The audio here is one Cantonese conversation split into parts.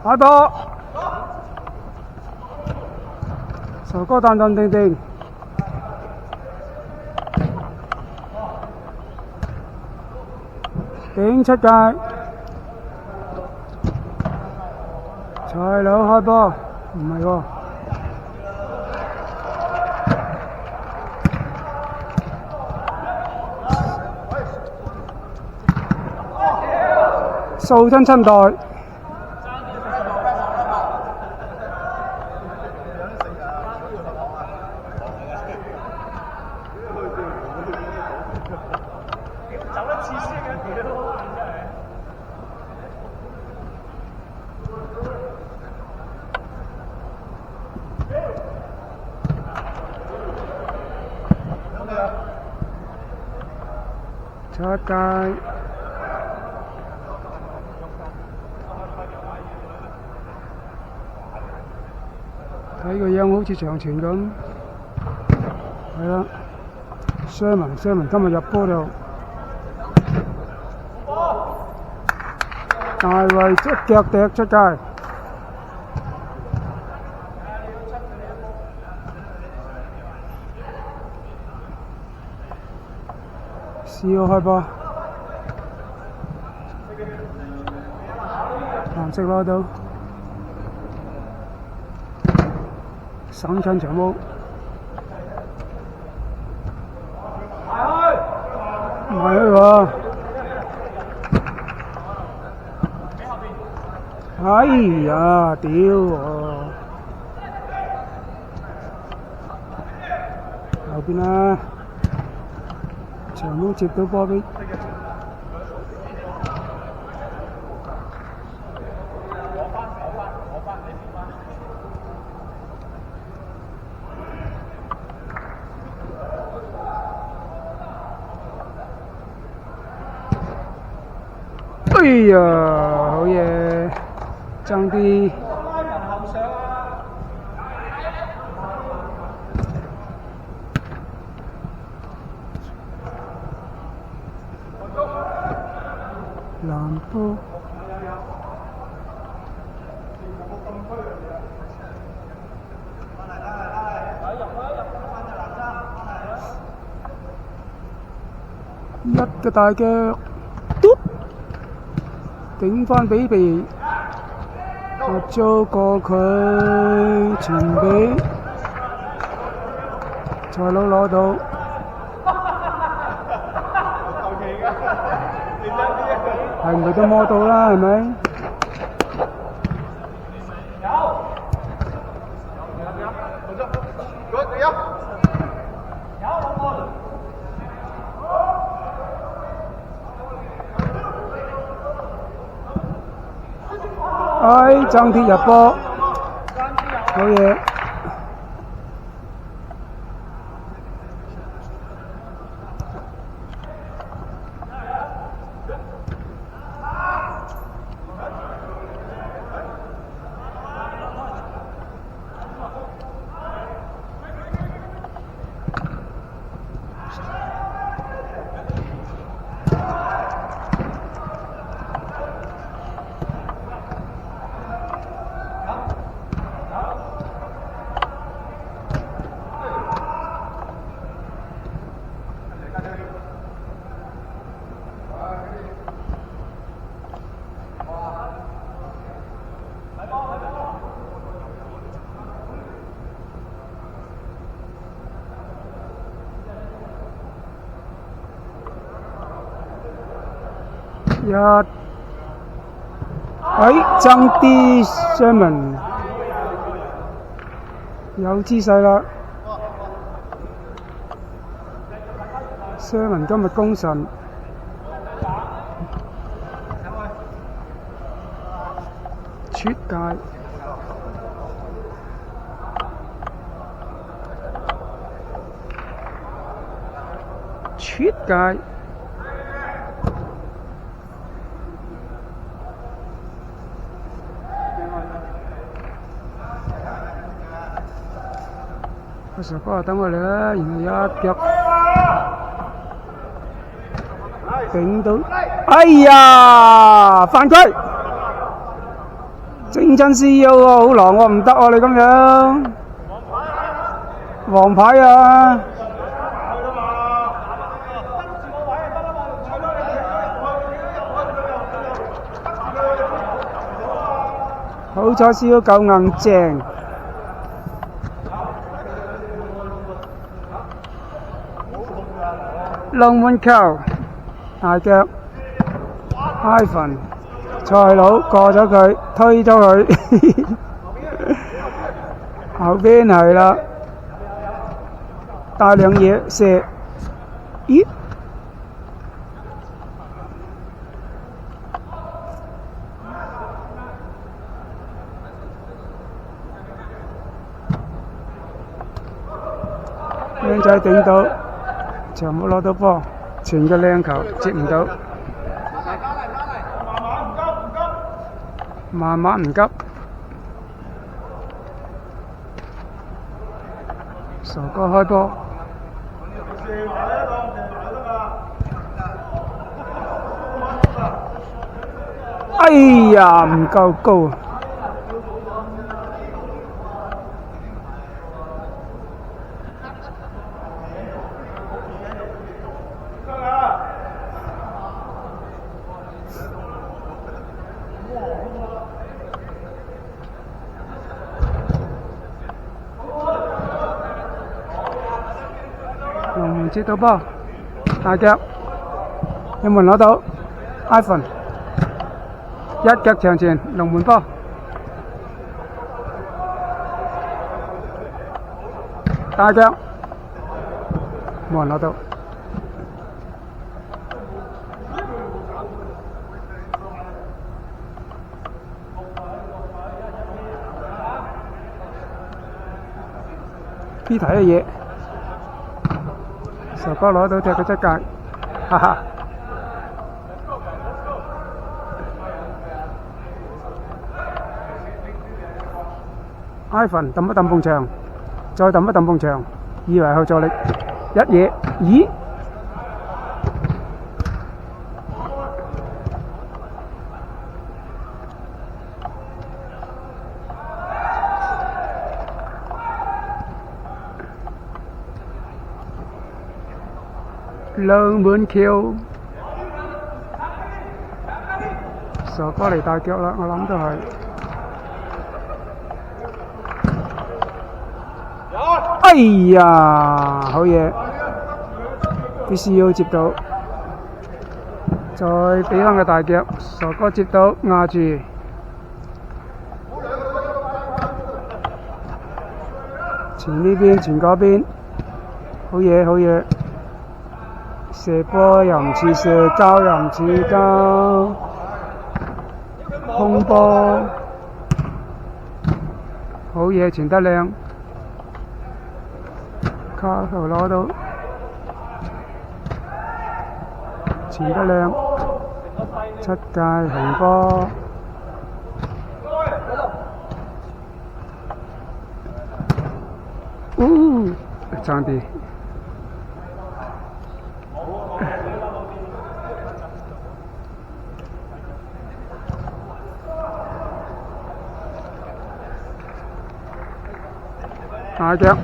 開波，仇哥淡淡定定，頂出界，蔡佬開波，唔係喎。素親親代，出界。睇個樣好似長傳咁，係啦。Sherman 今日入波就大衛一腳踢出界，試開波，藍色攞到。省親長毛，唔係喎！哎呀，屌喎！後邊啊，長毛接到波俾。哎呀，好嘢，爭啲。藍波。一個大腳，嘟！頂返比鼻，我租過佢傳俾蔡佬攞到，係唔係都摸到啦？係咪？哎，爭啲入波，好嘢！爭啲 Sherman 有姿勢啦 ，Sherman 今日功臣，出界，出界。阿 Sir 哥等我哋啦，然後一腳頂到，哎呀，犯規！整親 CEO 喎，好狼喎，唔得喎，你咁樣。黃牌啊！好彩 CEO 夠硬正。龍門球，大腳 ，Ivan 賽佬過咗佢，推咗佢，後邊係啦，大兩嘢射，咦？靚仔頂到，就冇攞到波，前個靚球接唔到，慢慢唔急，傻哥開波，哎呀唔夠高。龍門接到波，大腳有冇人攞到 ？Ivan 一腳長傳，龍門波，大腳冇人攞到。P 睇嘅嘢。傻哥攞到隻佢出界，哈哈！Ivan 揼一揼埲牆，再揼一揼埲牆，以為後助力，一嘢，咦？龍門橋，傻哥嚟大腳啦！我諗都係。哎呀，好嘢！啲 CEO 接到，再俾翻個大腳，傻哥接到壓住。前呢邊，前嗰邊，好嘢，好嘢！射波又唔似射，交又唔似交，空波，好嘢，傳得靚，卡頭攞到，傳得靚，出界紅波，爭啲。大腳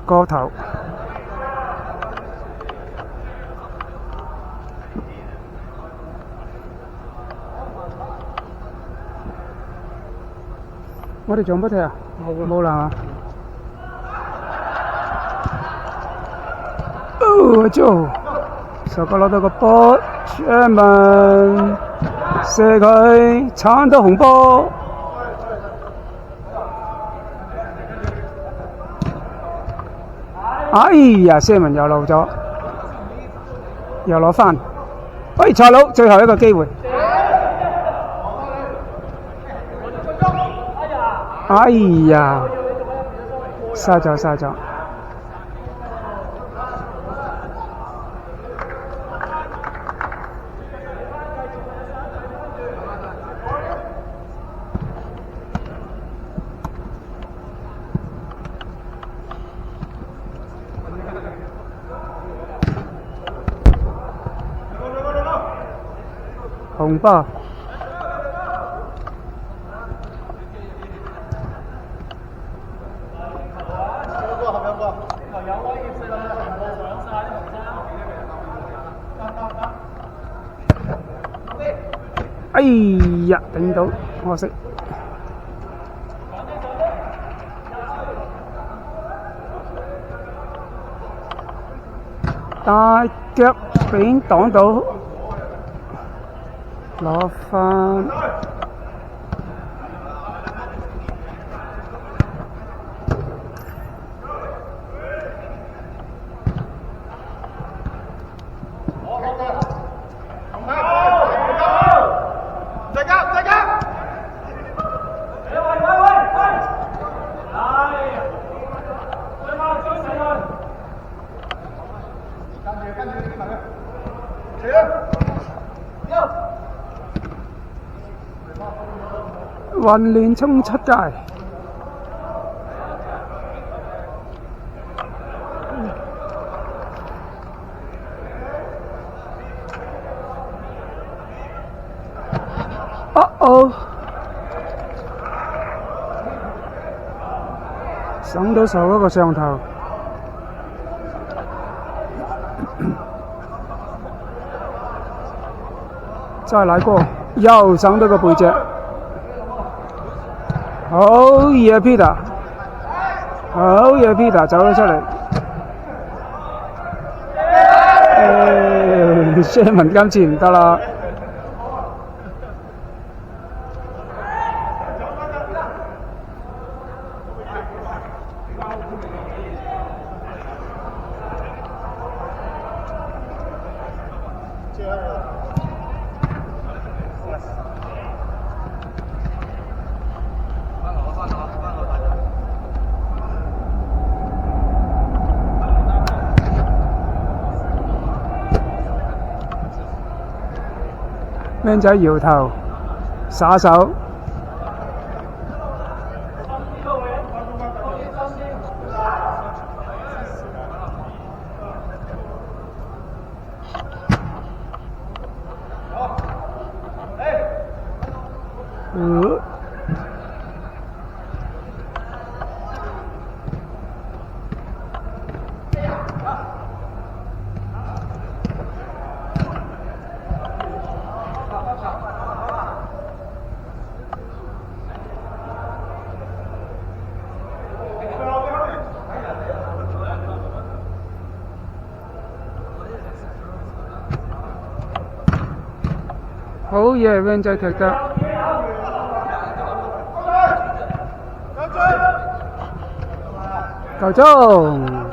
個頭，我哋仲唔踢啊？冇啦。做傻哥攞到個波 ，Sherman 射佢，鏟到紅波。哎呀 ，Sherman 又漏咗，又攞翻。喂，蔡佬，最後一個機會。哎呀，嘥咗嘥咗。紅波，哎呀，頂到，可惜。大腳扁擋到，攞返。混亂衝出界，哦，上到手嗰個上頭，再來過，又上到個背脊。好嘢 Peter， 好嘢 Peter 走咗出嚟。Sherman 今次唔得啦。僆仔搖頭耍手，好嘢 ，Van 仔踢得，夠鐘。